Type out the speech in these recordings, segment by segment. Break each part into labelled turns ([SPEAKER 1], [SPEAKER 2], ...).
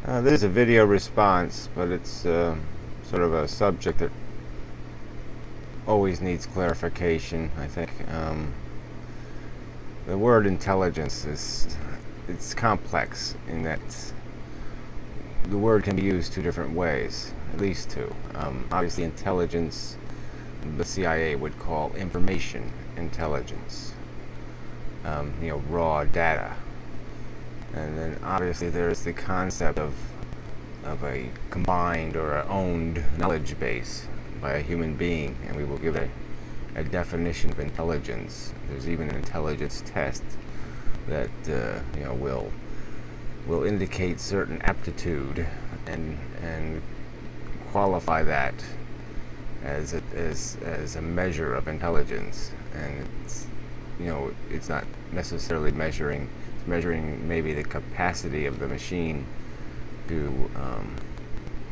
[SPEAKER 1] This is a video response, but it's sort of a subject that always needs clarification, I think. The word intelligence it's complex in that the word can be used two different ways, at least two. Obviously, intelligence, the CIA would call information intelligence, raw data. And then obviously there's the concept of a combined or a owned knowledge base by a human being, and we will give a definition of intelligence. There's even an intelligence test that will indicate certain aptitude and qualify that as a measure of intelligence. And it's not necessarily measuring. It's measuring maybe the capacity of the machine to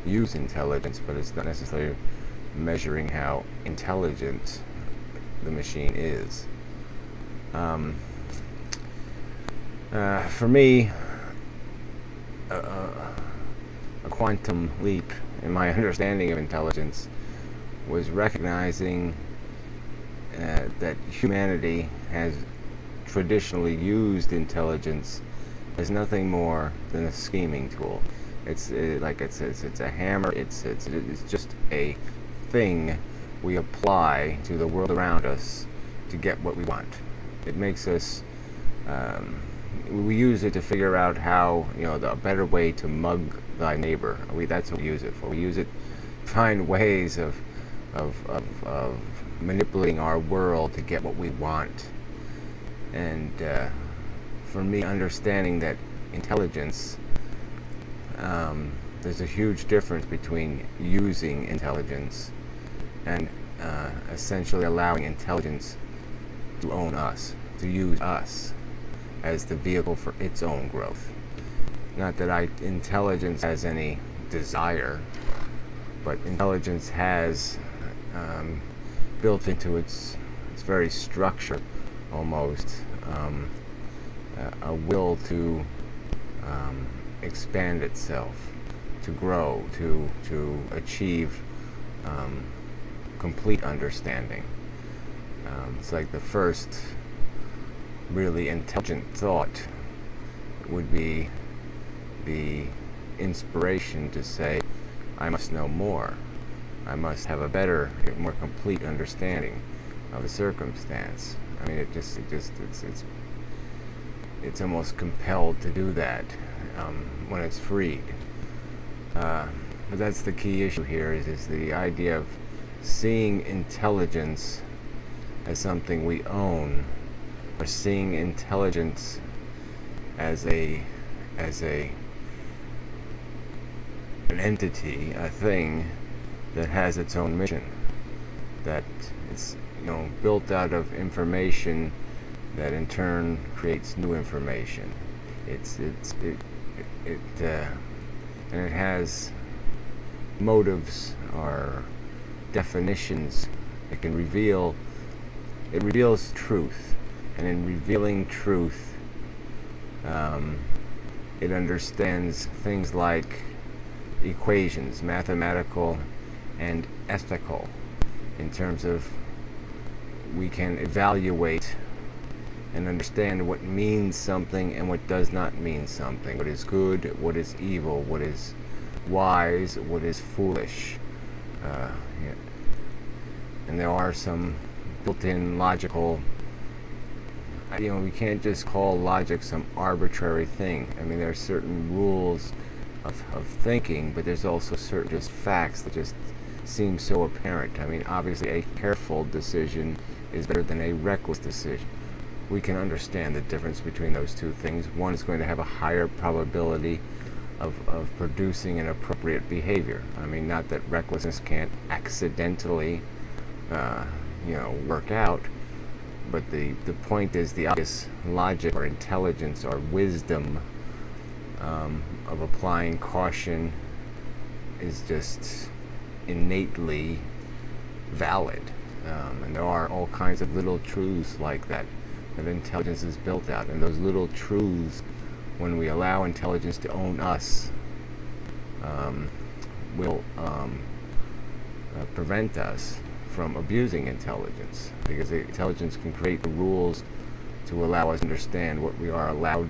[SPEAKER 1] use intelligence, but it's not necessarily measuring how intelligent the machine is. For me, a quantum leap in my understanding of intelligence was recognizing that humanity has traditionally used intelligence as nothing more than a scheming tool. It's a hammer. It's just a thing we apply to the world around us to get what we want. It makes us. We use it to figure out how the better way to mug thy neighbor. That's what we use it for. We use it to find ways of manipulating our world to get what we want. And for me, understanding that intelligence, there's a huge difference between using intelligence and essentially allowing intelligence to own us, to use us as the vehicle for its own growth. Not that intelligence has any desire, but intelligence has built into its very structure almost a will to expand itself, to grow, to achieve complete understanding. It's like the first really intelligent thought would be the inspiration to say, I must know more. I must have a better, more complete understanding of the circumstance. I mean, it's almost compelled to do that when it's freed. But that's the key issue here, is the idea of seeing intelligence as something we own, or seeing intelligence as an entity, a thing that has its own mission, that it's built out of information that in turn creates new information. And it has motives or definitions. It reveals truth, and in revealing truth, it understands things like equations, mathematical and ethical, in terms of we can evaluate and understand what means something and what does not mean something, what is good, what is evil, what is wise, what is foolish. And there are some built-in logical, we can't just call logic some arbitrary thing. I mean, there are certain rules of thinking, but there's also certain just facts that just seem so apparent. I mean, obviously a careful decision is better than a reckless decision. We can understand the difference between those two things. One is going to have a higher probability of producing an appropriate behavior. I mean, not that recklessness can't accidentally work out, but the point is the obvious logic or intelligence or wisdom of applying caution is just innately valid. And there are all kinds of little truths like that intelligence is built out. And those little truths, when we allow intelligence to own us, will prevent us from abusing intelligence, because intelligence can create the rules to allow us to understand what we are allowed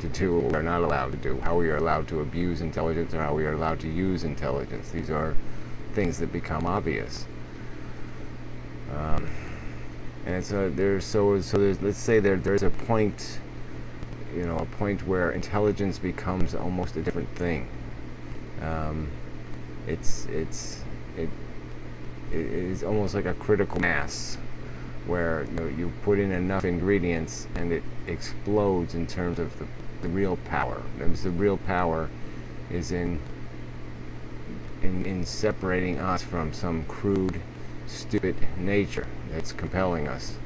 [SPEAKER 1] to do, what we are not allowed to do, how we are allowed to abuse intelligence, or how we are allowed to use intelligence. These are things that become obvious. And it's there's let's say there's a point, a point where intelligence becomes almost a different thing. It is almost like a critical mass, where you put in enough ingredients and it explodes in terms of the real power. The real power is in separating us from some crude, stupid nature that's compelling us.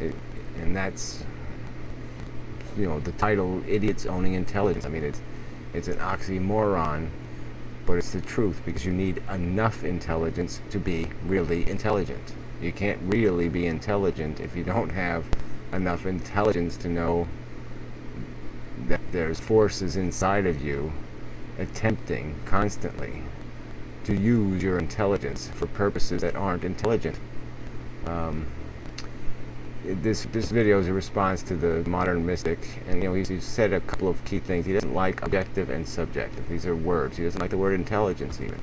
[SPEAKER 1] And that's, the title, Idiots Owning Intelligence. I mean, it's an oxymoron, but it's the truth, because you need enough intelligence to be really intelligent. You can't really be intelligent if you don't have enough intelligence to know that there's forces inside of you attempting constantly to use your intelligence for purposes that aren't intelligent. This video is a response to the modern mystic, and he's said a couple of key things. He doesn't like objective and subjective. These are words. He doesn't like the word intelligence even.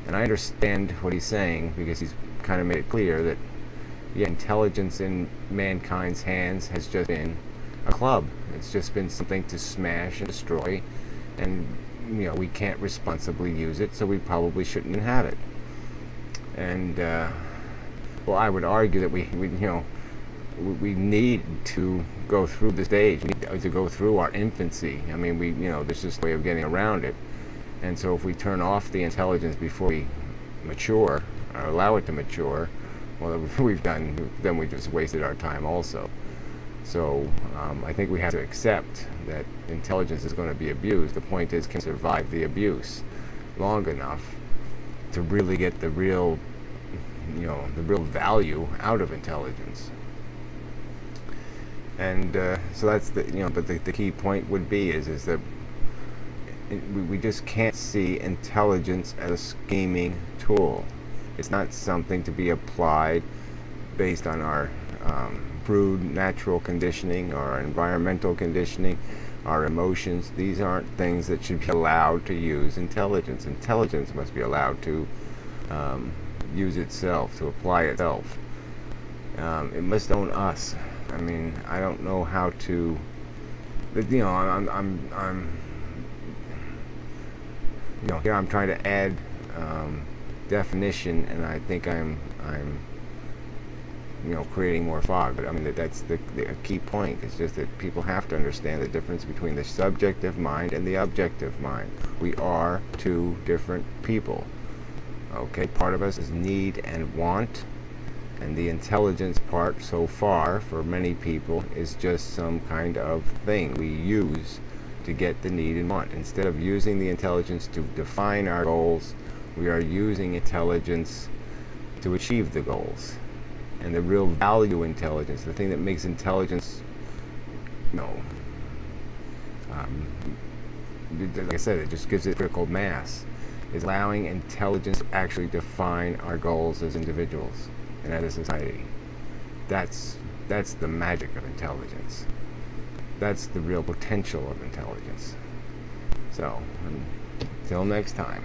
[SPEAKER 1] And I understand what he's saying, because he's kind of made it clear that, yeah, intelligence in mankind's hands has just been a club. It's just been something to smash and destroy, and we can't responsibly use it, so we probably shouldn't have it. And well, I would argue that we need to go through the stage. We need to go through our infancy. I mean, there's just a way of getting around it. And so if we turn off the intelligence before we mature, or allow it to mature, well, then we just wasted our time also. So I think we have to accept that intelligence is going to be abused. The point is, can we survive the abuse long enough to really get the real value out of intelligence? And so that's but the key point would be is that we just can't see intelligence as a scheming tool. It's not something to be applied based on our brute natural conditioning or our environmental conditioning, our emotions. These aren't things that should be allowed to use intelligence. Intelligence must be allowed to use itself, to apply itself. It must own us. I mean, I don't know how to. Here I'm trying to add definition, and I think I'm creating more fog. But I mean, that's the key point. It's just that people have to understand the difference between the subjective mind and the objective mind. We are two different people. Okay, part of us is need and want, and the intelligence part, so far, for many people, is just some kind of thing we use to get the need and want. Instead of using the intelligence to define our goals, we are using intelligence to achieve the goals. And the real value intelligence, the thing that makes intelligence, like I said, it just gives it critical mass, is allowing intelligence to actually define our goals as individuals and as a society. That's the magic of intelligence. That's the real potential of intelligence. So, until next time.